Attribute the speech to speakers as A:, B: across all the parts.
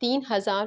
A: 3000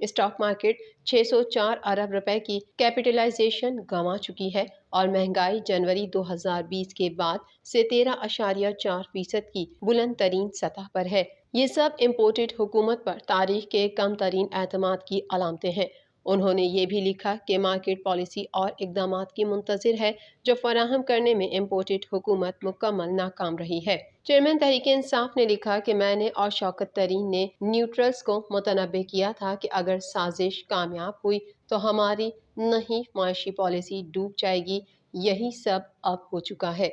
A: stock market 604 ارب روپے کی capitalisation گنوا چکی ہے اور مہنگائی جنوری 2020 کے بعد سے 13.4% کی بلند ترین سطح پر ہے۔ یہ سب امپورٹڈ حکومت پر تاریخ کے کم ترین اعتماد کی علامتیں ہیں۔ انہوں نے یہ بھی لکھا کہ مارکیٹ پالیسی اور اقدامات کی منتظر ہے جو فراہم کرنے میں امپورٹڈ حکومت مکمل ناکام رہی ہے۔ چیئرمین تحریک انصاف نے لکھا کہ میں نے اور شوکت طرین نے نیوٹرلز کو متنبہ کیا تھا کہ اگر سازش کامیاب ہوئی تو ہماری نئی معاشی پالیسی ڈوب جائے گی۔ یہی سب اب ہو چکا ہے۔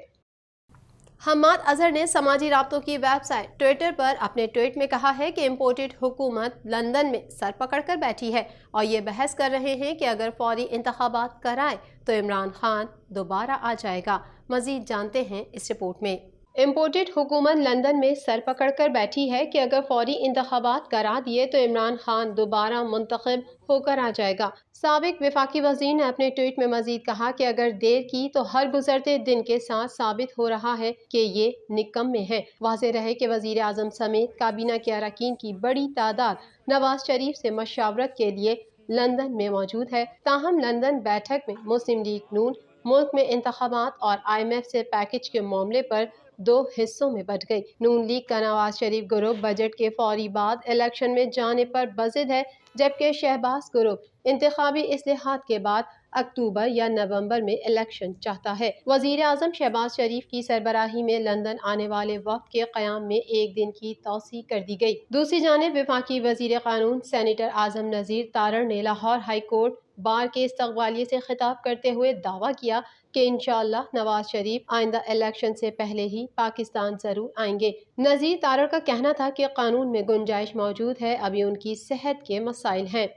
A: حماد اظہر نے سماجی رابطوں کی ویب سائٹ ٹویٹر پر اپنے ٹویٹ میں کہا ہے کہ امپورٹڈ حکومت لندن میں سر پکڑ کر بیٹھی ہے اور یہ بحث کر رہے ہیں کہ اگر فوری انتخابات کرائے تو عمران خان دوبارہ آ جائے گا۔ مزید جانتے ہیں اس رپورٹ میں۔ امپورٹڈ حکومت لندن میں سر پکڑ کر بیٹھی ہے کہ اگر فوری انتخابات کرا دیے تو عمران خان دوبارہ منتخب ہو کر آ جائے گا۔ سابق وفاقی وزیر نے اپنے ٹویٹ میں مزید کہا کہ اگر دیر کی تو ہر گزرتے دن کے ساتھ ثابت ہو رہا ہے کہ یہ نکمے ہیں۔ واضح رہے کہ وزیر اعظم سمیت کابینہ کے اراکین کی بڑی تعداد نواز شریف سے مشاورت کے لیے لندن میں موجود ہے، تاہم لندن بیٹھک میں مسلم لیگ نون ملک میں انتخابات اور IMF سے پیکج کے معاملے پر دو حصوں میں بٹ گئی۔ نون لیگ کا نواز شریف گروپ بجٹ کے فوری بعد الیکشن میں جانے پر بضد ہے، جبکہ شہباز گروپ انتخابی اصلاحات کے بعد اکتوبر یا نومبر میں الیکشن چاہتا ہے۔ وزیر اعظم شہباز شریف کی سربراہی میں لندن آنے والے وفد کے قیام میں ایک دن کی توسیع کر دی گئی۔ دوسری جانب وفاقی وزیر قانون سینیٹر اعظم نذیر تارڑ نے لاہور ہائی کورٹ بار کے استقبالیے سے خطاب کرتے ہوئے دعویٰ کیا کہ انشاءاللہ نواز شریف آئندہ الیکشن سے پہلے ہی پاکستان ضرور آئیں گے۔ نذیر تارڑ کا کہنا تھا کہ قانون میں گنجائش موجود ہے، ابھی ان کی صحت کے مسائل ہیں۔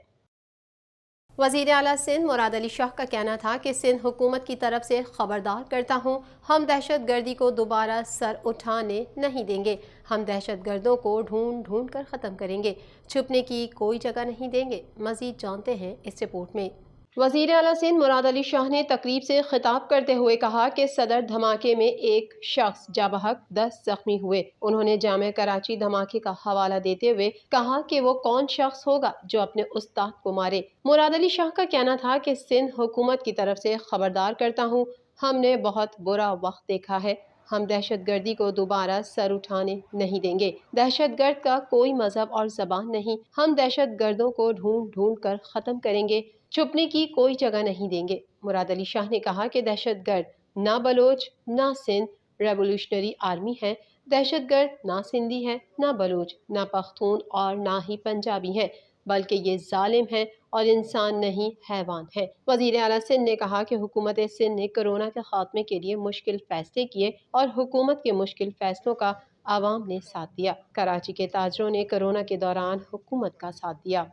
A: وزیر اعلیٰ سندھ مراد علی شاہ کا کہنا تھا کہ سندھ حکومت کی طرف سے خبردار کرتا ہوں، ہم دہشت گردی کو دوبارہ سر اٹھانے نہیں دیں گے۔ ہم دہشت گردوں کو ڈھونڈ ڈھونڈ کر ختم کریں گے، چھپنے کی کوئی جگہ نہیں دیں گے۔ مزید جانتے ہیں اس رپورٹ میں۔ وزیر اعلیٰ سندھ مراد علی شاہ نے تقریب سے خطاب کرتے ہوئے کہا کہ صدر دھماکے میں ایک شخص جاں بحق 10 زخمی ہوئے۔ انہوں نے جامعہ کراچی دھماکے کا حوالہ دیتے ہوئے کہا کہ وہ کون شخص ہوگا جو اپنے استاد کو مارے۔ مراد علی شاہ کا کہنا تھا کہ سندھ حکومت کی طرف سے خبردار کرتا ہوں، ہم نے بہت برا وقت دیکھا ہے، ہم دہشت گردی کو دوبارہ سر اٹھانے نہیں دیں گے۔ دہشت گرد کا کوئی مذہب اور زبان نہیں، ہم دہشت گردوں کو ڈھونڈ ڈھونڈ کر ختم کریں گے، چھپنے کی کوئی جگہ نہیں دیں گے۔ مراد علی شاہ نے کہا کہ دہشت گرد نہ بلوچ نہ سندھ ریولیوشنری آرمی ہے، دہشت گرد نہ سندھی ہے، نہ بلوچ، نہ پختون اور نہ ہی پنجابی ہیں، بلکہ یہ ظالم ہیں اور انسان نہیں حیوان ہیں۔ وزیر اعلیٰ سندھ نے کہا کہ حکومت سندھ نے کورونا کے خاتمے کے لیے مشکل فیصلے کیے اور حکومت کے مشکل فیصلوں کا عوام نے ساتھ دیا۔ کراچی کے تاجروں نے کورونا کے دوران حکومت کا ساتھ دیا۔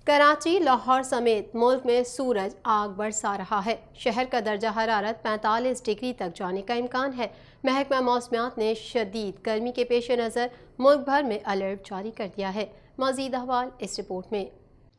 A: کراچی، لاہور سمیت ملک میں سورج آگ برسا رہا ہے۔ شہر کا درجہ حرارت 45 ڈگری تک جانے کا امکان ہے۔ محکمہ موسمیات نے شدید گرمی کے پیش نظر ملک بھر میں الرٹ جاری کر دیا ہے۔ مزید احوال اس رپورٹ میں۔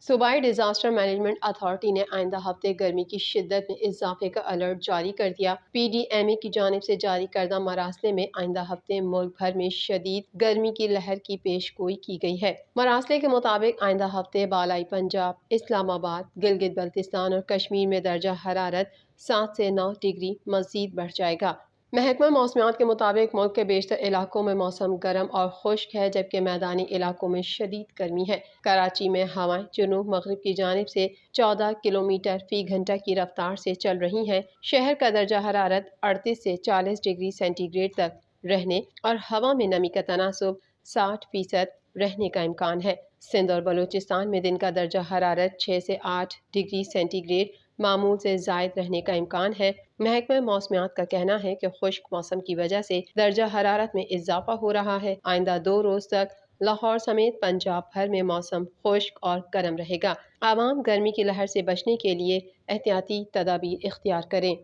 A: صوبائی ڈیزاسٹر مینجمنٹ اتھارٹی نے آئندہ ہفتے گرمی کی شدت میں اضافے کا الرٹ جاری کر دیا۔ PDMA کی جانب سے جاری کردہ مراسلے میں آئندہ ہفتے ملک بھر میں شدید گرمی کی لہر کی پیش گوئی کی گئی ہے۔ مراسلے کے مطابق آئندہ ہفتے بالائی پنجاب، اسلام آباد، گلگت بلتستان اور کشمیر میں درجہ حرارت 7 سے 9 ڈگری مزید بڑھ جائے گا۔ محکمہ موسمیات کے مطابق ملک کے بیشتر علاقوں میں موسم گرم اور خشک ہے، جبکہ میدانی علاقوں میں شدید گرمی ہے۔ کراچی میں ہوائیں جنوب مغرب کی جانب سے 14 کلومیٹر فی گھنٹہ کی رفتار سے چل رہی ہیں۔ شہر کا درجہ حرارت 38 سے 40 ڈگری سینٹی گریڈ تک رہنے اور ہوا میں نمی کا تناسب 60% رہنے کا امکان ہے۔ سندھ اور بلوچستان میں دن کا درجہ حرارت 6 سے 8 ڈگری سینٹی گریڈ معمول سے زائد رہنے کا امکان ہے۔ محکمہ موسمیات کا کہنا ہے کہ خشک موسم کی وجہ سے درجہ حرارت میں اضافہ ہو رہا ہے۔ آئندہ 2 روز تک لاہور سمیت پنجاب بھر میں موسم خشک اور گرم رہے گا۔ عوام گرمی کی لہر سے بچنے کے لیے احتیاطی تدابیر اختیار کریں۔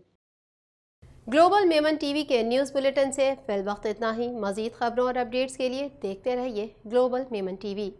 A: گلوبل میمن ٹی وی کے نیوز بلیٹن سے فی الوقت اتنا ہی۔ مزید خبروں اور اپڈیٹس کے لیے دیکھتے رہیے گلوبل میمن ٹی وی۔